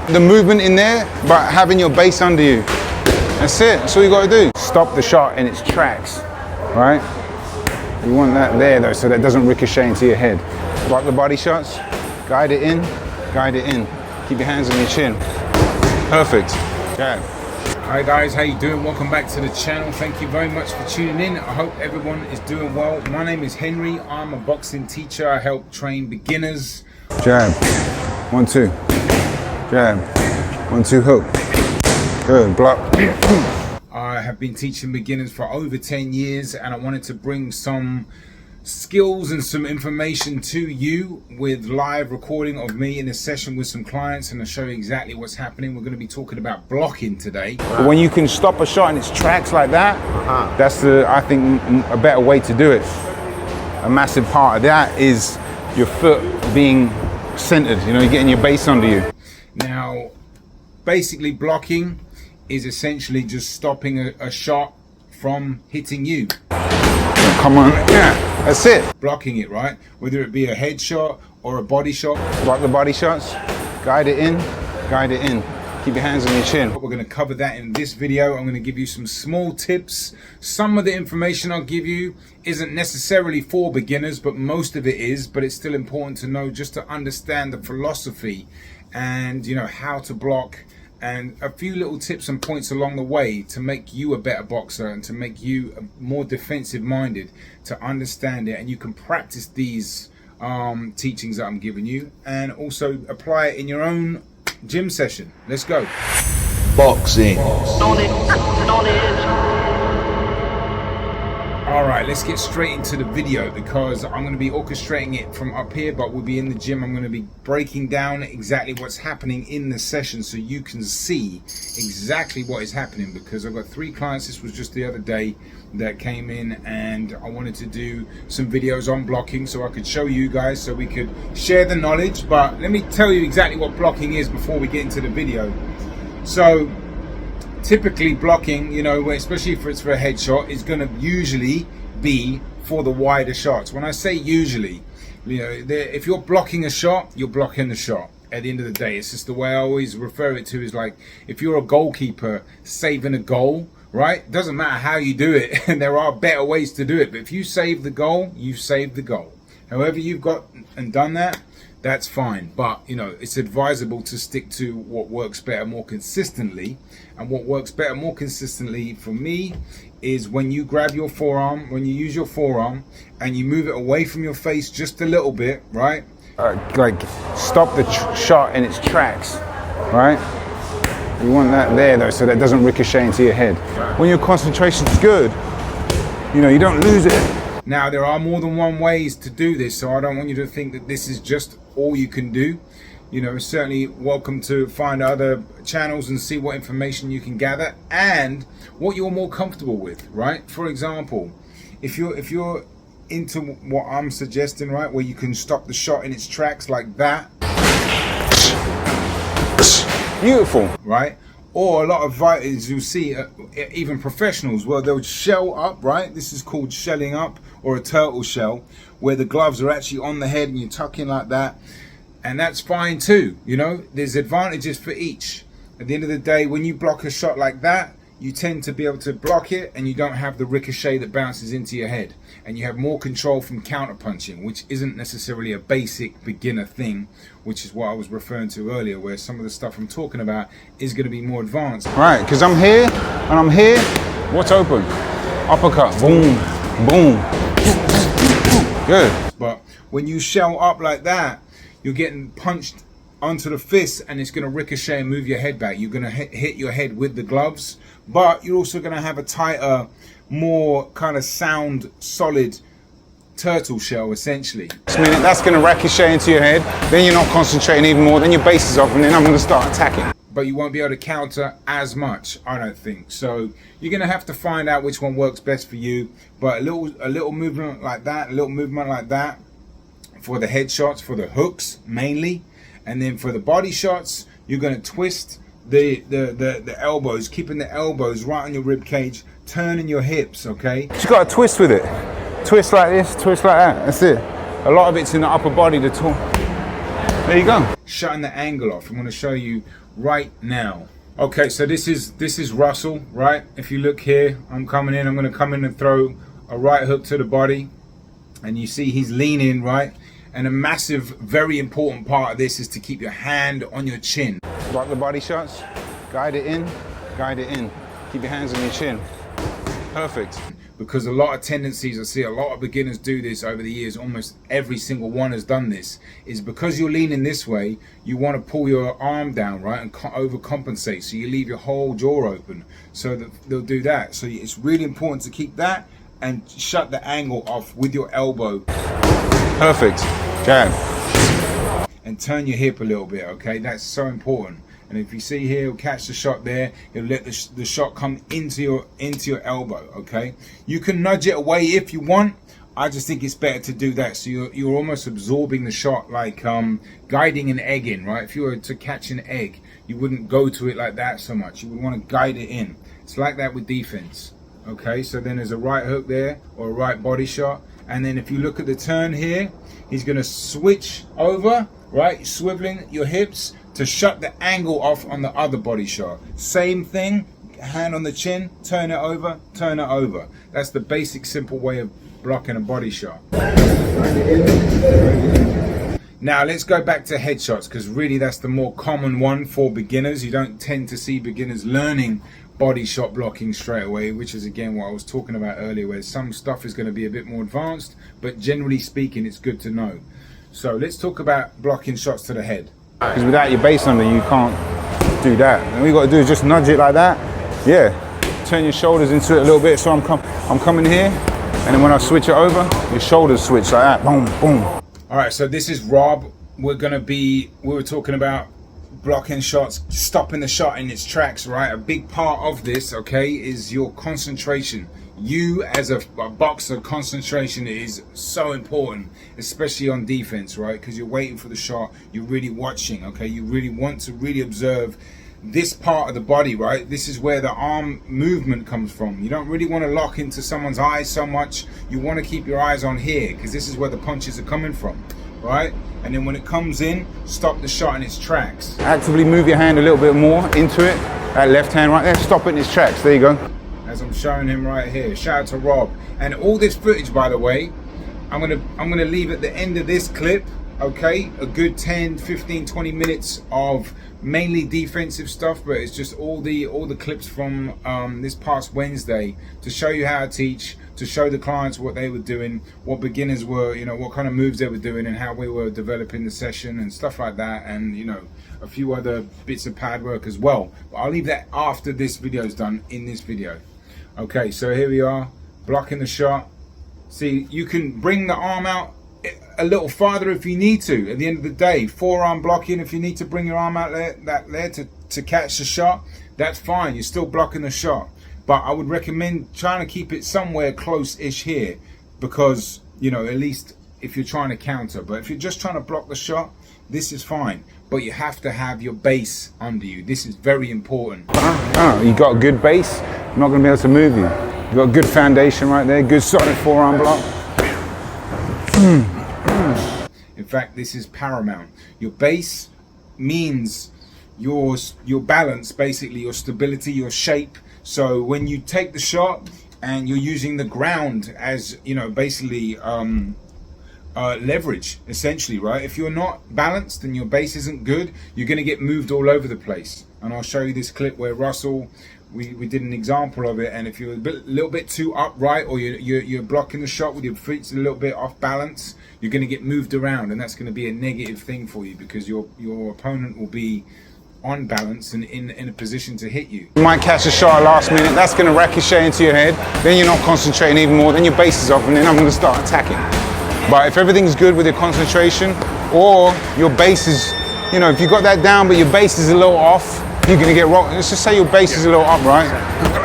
the movement in there, but having your base under you. That's it. That's all you got to do. Stop the shot in its tracks, right? You want that there though, so that doesn't ricochet into your head. Block the body shots, guide it in, guide it in. Keep your hands on your chin. Perfect. Jab. Hi guys, how you doing? Welcome back to the channel. Thank you very much for tuning in. I hope everyone is doing well. My name is Henry. I'm a boxing teacher. I help train beginners. Jab. 1, 2. Jab. 1, 2, hook. Good. Block. I have been teaching beginners for over 10 years and I wanted to bring some skills and some information to you with live recording of me in a session with some clients, and I'll show you exactly what's happening. We're going to be talking about blocking today. When you can stop a shot in its tracks like that, that's I think a better way to do it. A massive part of that is your foot being centered, you know, you're getting your base under you. Now, basically blocking is essentially just stopping a shot from hitting you. Come on, yeah, that's it. Blocking it, right? Whether it be a headshot or a body shot. Block the body shots, guide it in, guide it in. Keep your hands on your chin. We're going to cover that in this video. I'm going to give you some small tips. Some of the information I'll give you isn't necessarily for beginners, but most of it is, but it's still important to know just to understand the philosophy and, you know, how to block, and a few little tips and points along the way to make you a better boxer and to make you more defensive minded, to understand it. And you can practice these teachings that I'm giving you and also apply it in your own gym session. Let's go. Boxing. All right, let's get straight into the video because I'm going to be orchestrating it from up here, but we'll be in the gym. I'm going to be breaking down exactly what's happening in the session so you can see exactly what is happening, because I've got 3 clients. This was just the other day that came in and I wanted to do some videos on blocking so I could show you guys, so we could share the knowledge. But let me tell you exactly what blocking is before we get into the video. So typically blocking, you know, especially if it's for a headshot, is going to usually be for the wider shots. When I say usually, you know, if you're blocking a shot, you're blocking the shot. At the end of the day, it's just the way I always refer it to, is like if you're a goalkeeper saving a goal, right? It doesn't matter how you do it, and there are better ways to do it, but if you save the goal, you save the goal. However you've got and done that, that's fine. But, you know, it's advisable to stick to what works better more consistently. And what works better more consistently for me is when you grab your forearm, when you use your forearm and you move it away from your face just a little bit, right? Like stop the shot in its tracks, right? You want that there though, so that doesn't ricochet into your head. When your concentration's good, you know, you don't lose it. Now, there are more than one ways to do this, so I don't want you to think that this is just all you can do. You know, certainly welcome to find other channels and see what information you can gather and what you're more comfortable with, right? For example, if you're into what I'm suggesting, right, where you can stop the shot in its tracks like that. Beautiful. Right? Or a lot of fighters you'll see, even professionals, where they'll shell up, right? This is called shelling up, or a turtle shell, where the gloves are actually on the head and you tuck in like that. And that's fine too, you know? There's advantages for each. At the end of the day, when you block a shot like that, you tend to be able to block it and you don't have the ricochet that bounces into your head. And you have more control from counter punching, which isn't necessarily a basic beginner thing, which is what I was referring to earlier, where some of the stuff I'm talking about is going to be more advanced. Right, because I'm here and I'm here. What's open? Uppercut. Boom, boom. Good. But when you shell up like that, you're getting punched onto the fist and it's going to ricochet and move your head back. You're going to hit your head with the gloves, but you're also going to have a tighter, more kind of sound, solid turtle shell, essentially. That's going to ricochet into your head. Then you're not concentrating even more. Then your base is off, and then I'm going to start attacking. But you won't be able to counter as much, I don't think. So you're going to have to find out which one works best for you. But a little movement like that, a little movement like that for the headshots, for the hooks mainly, and then for the body shots, you're going to twist the elbows, keeping the elbows right on your rib cage, turning your hips, okay? You got to twist with it. Twist like this, twist like that. That's it. A lot of it's in the upper body, the There you go. Shutting the angle off. I'm going to show you right now. Okay, so this is Russell, right? If you look here, I'm coming in. I'm going to come in and throw a right hook to the body, and you see he's leaning, right? And a massive, very important part of this is to keep your hand on your chin. Block the body shots. Guide it in. Guide it in. Keep your hands on your chin. Perfect. Because a lot of tendencies, I see a lot of beginners do this over the years, almost every single one has done this, is because you're leaning this way, you want to pull your arm down, right, and overcompensate, so you leave your whole jaw open, so that they'll do that. So it's really important to keep that and shut the angle off with your elbow. Perfect. Jab. And turn your hip a little bit, okay? That's so important. And if you see here, he'll catch the shot there. He'll let the shot come into your elbow. Okay, you can nudge it away if you want. I just think it's better to do that. So you're almost absorbing the shot, like guiding an egg in, right? If you were to catch an egg, you wouldn't go to it like that so much. You would want to guide it in. It's like that with defense. Okay, so then there's a right hook there or a right body shot, and then if you look at the turn here, he's going to switch over, right, swiveling your hips to shut the angle off on the other body shot. Same thing, hand on the chin, turn it over, turn it over. That's the basic simple way of blocking a body shot. Now let's go back to headshots, because really that's the more common one for beginners. You don't tend to see beginners learning body shot blocking straight away, which is again what I was talking about earlier, where some stuff is going to be a bit more advanced, but generally speaking it's good to know. So let's talk about blocking shots to the head. Because without your base under, you can't do that. And all you got to do is just nudge it like that. Yeah. Turn your shoulders into it a little bit. So I'm coming here, and then when I switch it over, your shoulders switch like that. Boom, boom. All right. So this is Rob. We were talking about blocking shots, stopping the shot in its tracks, right? A big part of this, okay, is your concentration. You as a boxer, concentration is so important, especially on defense, right? Because you're waiting for the shot, you're really watching, okay? You really want to really observe this part of the body, right? This is where the arm movement comes from. You don't really want to lock into someone's eyes so much. You want to keep your eyes on here, because this is where the punches are coming from, right? And then when it comes in, stop the shot in its tracks. Actively move your hand a little bit more into it. That left hand right there, stop it in its tracks. There you go. As I'm showing him right here. Shout out to Rob. And all this footage, by the way, I'm gonna leave at the end of this clip, okay, a good 10, 15, 20 minutes of mainly defensive stuff, but it's just all the clips from this past Wednesday to show you how to teach, to show the clients what they were doing, what beginners were, you know, what kind of moves they were doing, and how we were developing the session and stuff like that, and you know, a few other bits of pad work as well. But I'll leave that after this video is done in this video. Okay, so here we are, blocking the shot. See, you can bring the arm out a little farther if you need to. At the end of the day, forearm blocking, if you need to bring your arm out there to catch the shot, that's fine. You're still blocking the shot. But I would recommend trying to keep it somewhere close-ish here, because, you know, at least if you're trying to counter. But if you're just trying to block the shot, this is fine. But you have to have your base under you. This is very important. You got a good base, I'm not going to be able to move you. You got a good foundation right there, good solid forearm block. In fact, this is paramount. Your base means your balance, basically your stability, your shape. So when you take the shot and you're using the ground as, you know, basically leverage, essentially, right? If you're not balanced and your base isn't good, you're going to get moved all over the place. And I'll show you this clip where Russell, we did an example of it, and if you're a little bit too upright, or you're blocking the shot with your feet a little bit off balance, you're going to get moved around, and that's going to be a negative thing for you, because your opponent will be on balance and in a position to hit you. You might catch a shot at last minute, that's going to ricochet into your head, then you're not concentrating even more, then your base is off, and then I'm going to start attacking. But if everything's good with your concentration, or your base is, you know, if you got that down but your base is a little off, you're going to get rocked. Let's just say your base is a little up, right?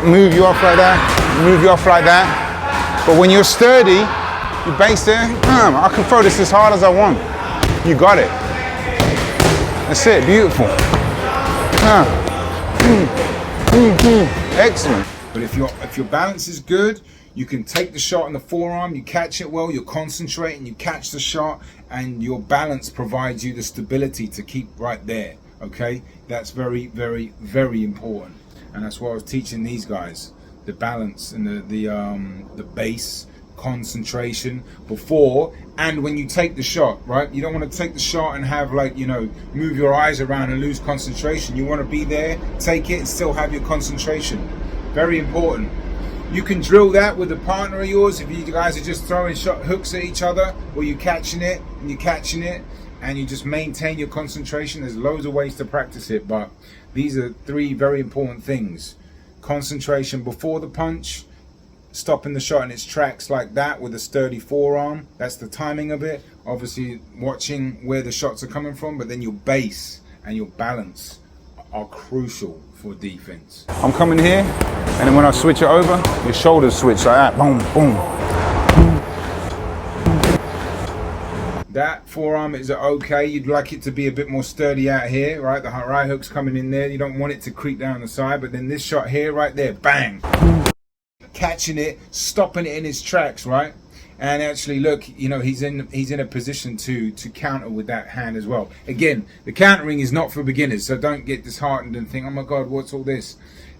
Move you off like that, move you off like that. But when you're sturdy, your base there, I can throw this as hard as I want. You got it. That's it, beautiful. Excellent. But if your balance is good, You can take the shot on the forearm, you catch it well, you're concentrating, you catch the shot, and your balance provides you the stability to keep right there. Okay, that's very, very, very important, and that's what I was teaching these guys: the balance and the base, concentration before and when you take the shot. Right, you don't want to take the shot and have, like, you know, move your eyes around and lose concentration. You want to be there, take it, and still have your concentration. Very important. You can drill that with a partner of yours if you guys are just throwing shot hooks at each other, or you catching it and you're catching it, and you just maintain your concentration. There's loads of ways to practice it, but these are 3 very important things. Concentration before the punch, stopping the shot in its tracks like that with a sturdy forearm. That's the timing of it. Obviously watching where the shots are coming from, but then your base and your balance are crucial for defense. I'm coming here, and then when I switch it over, your shoulders switch like that. Boom, boom. That forearm is okay. You'd like it to be a bit more sturdy out here, right? The right hook's coming in there. You don't want it to creep down the side, but then this shot here, right there, bang. Catching it, stopping it in its tracks, right? And actually, look, you know, he's in a position to counter with that hand as well. Again, the countering is not for beginners, so don't get disheartened and think, oh my God, what's all this?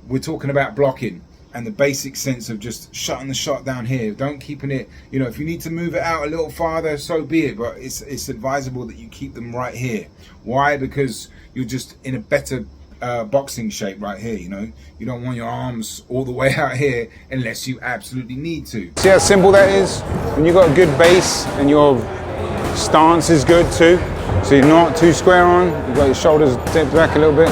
We're talking about blocking and the basic sense of just shutting the shot down here. Don't keeping it, you know, if you need to move it out a little farther, so be it, but it's advisable that you keep them right here. Why? Because you're just in a better boxing shape right here. You know, you don't want your arms all the way out here unless you absolutely need to. See how simple that is? When you got a good base and your stance is good too, so you're not too square on, you've got your shoulders dipped back a little bit.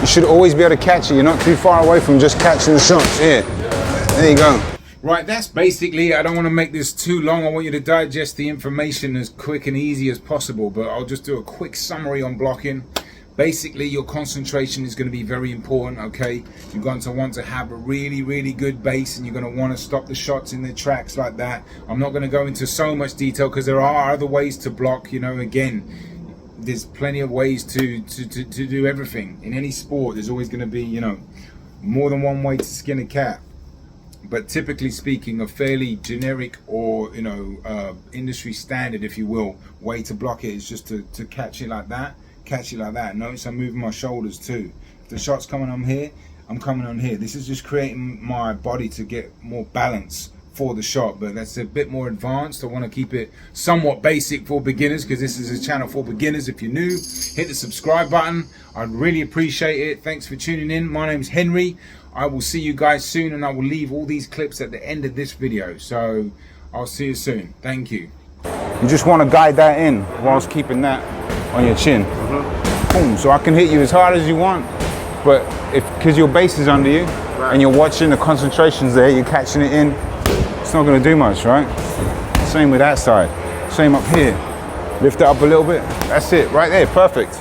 You should always be able to catch it. You're not too far away from just catching the shots. Here, there you go. Right, that's basically, I don't want to make this too long. I want you to digest the information as quick and easy as possible, but I'll just do a quick summary on blocking. Basically, your concentration is going to be very important, okay? You're going to want to have a really, really good base, and you're going to want to stop the shots in their tracks like that. I'm not going to go into so much detail because there are other ways to block. You know, again, there's plenty of ways to do everything. In any sport, there's always going to be, you know, more than one way to skin a cat. But typically speaking, a fairly generic or, you know, industry standard, if you will, way to block it is just to catch it like that. Catch it like that. Notice I'm moving my shoulders too. If the shot's coming on here, I'm coming on here. This is just creating my body to get more balance for the shot, but that's a bit more advanced. I want to keep it somewhat basic for beginners because this is a channel for beginners. If you're new, hit the subscribe button. I'd really appreciate it. Thanks for tuning in. My name's Henry. I will see you guys soon, and I will leave all these clips at the end of this video. So I'll see you soon. Thank you. You just want to guide that in whilst keeping that on your chin. Boom. So I can hit you as hard as you want, but because your base is under you and you're watching the concentrations there, you're catching it in, it's not going to do much, right? Same with that side. Same up here. Lift it up a little bit. That's it, right there, perfect.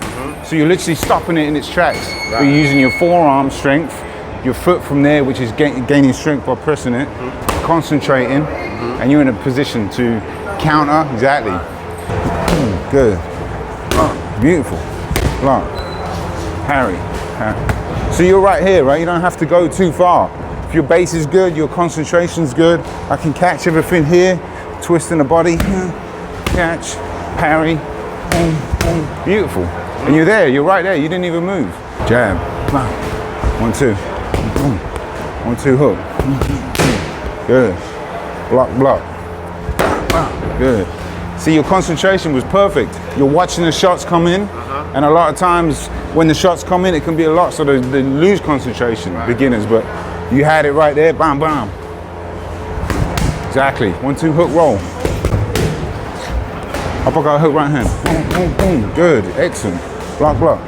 So you're literally stopping it in its tracks. You're using your forearm strength, your foot from there, which is gaining strength by pressing it, concentrating, and you're in a position to counter. Exactly. Good. Beautiful. Block. Parry. So you're right here, right? You don't have to go too far. If your base is good, your concentration's good, I can catch everything here, twisting the body, catch, parry, boom, boom. Beautiful. And you're there, you're right there, you didn't even move. Jab, 1, 2, boom. 1, 2, hook. Good. Block, block. Good. See, your concentration was perfect. You're watching the shots come in, and a lot of times when the shots come in, it can be a lot, so they lose concentration, beginners, but you had it right there, bam, bam. Exactly. 1, 2, hook, roll. Uppercut, hook, right hand. Boom, boom, boom. Good, excellent. Block, block.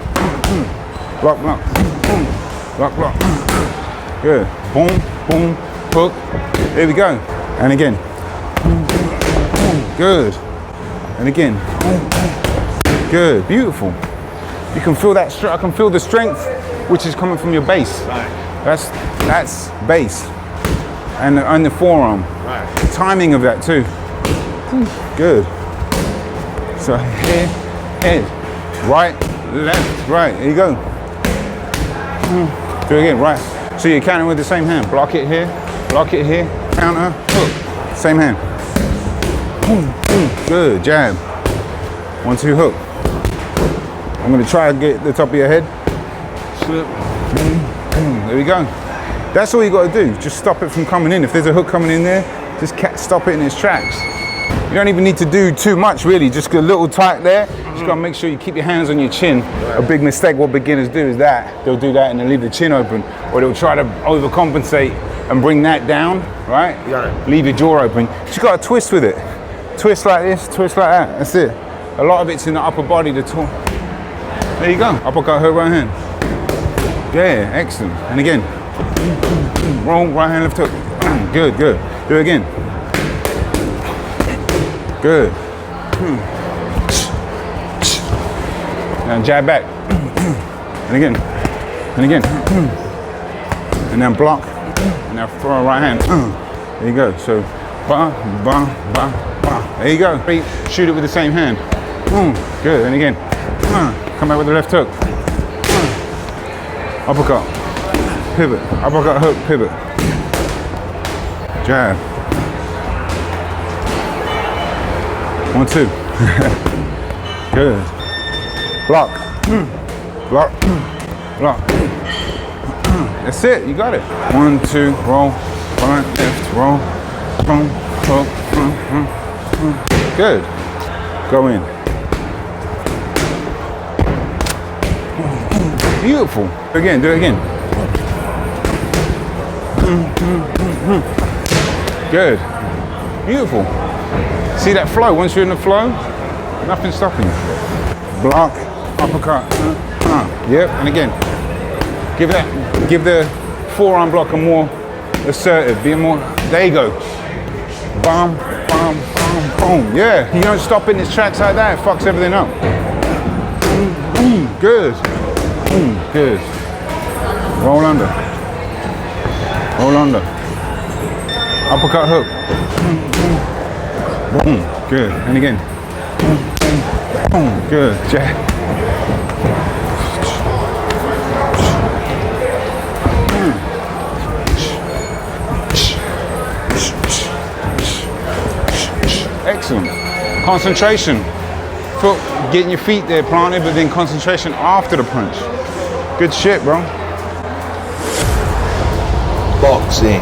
Block, block. Block, block. Good. Boom, boom, hook. There we go. And again. Good. And again. Good, beautiful. You can feel that, I can feel the strength which is coming from your base. That's base. And the forearm. The timing of that too. Good. So here, head, right, left, right, there you go. Do it again, right. So you're counting with the same hand. Block it here, Block it here, counter, hook. Same hand. Boom, boom. Good, jab. 1, 2, hook. I'm gonna try to get the top of your head. Slip, boom, boom. There we go. That's all you gotta do. Just stop it from coming in. If there's a hook coming in there, just stop it in its tracks. You don't even need to do too much really, just a little tight there. Just gotta make sure you keep your hands on your chin. A big mistake what beginners do is that. They'll do that and they'll leave the chin open, or they'll try to overcompensate and bring that down, right? Leave your jaw open. You just gotta twist with it. Twist like this, twist like that, that's it. A lot of it's in the upper body, the toe. There you go, uppercut, hook, right hand. Yeah, excellent. And again, roll, right hand, left hook. Good, good. Do it again. Good. Now jab back. And again. And again. And then block. And now throw a right hand. There you go. So, ba, ba, ba, ba. There you go. Shoot it with the same hand. Good. And again. Come back with the left hook. Uppercut. Pivot. Uppercut, hook, pivot. Jab. 1, 2. Good. Block. Block. Block. That's it. You got it. 1, 2. Roll. Right, left. Roll. Boom. Hook. Good. Go in. Beautiful. Again. Do it again. Good. Beautiful. See that flow? Once you're in the flow, nothing's stopping you. Block, uppercut. Yep, and again. Give the forearm block a more assertive, be more, there you go. Bam, bam, bam, boom. Yeah, you don't stop in its tracks like that, it fucks everything up. Good. Good. Roll under. Roll under. Uppercut hook. Boom. Good. And again. Boom. Good. Jab. Excellent. Concentration. Foot, getting your feet there planted, but then concentration after the punch. Good shit, bro. Boxing.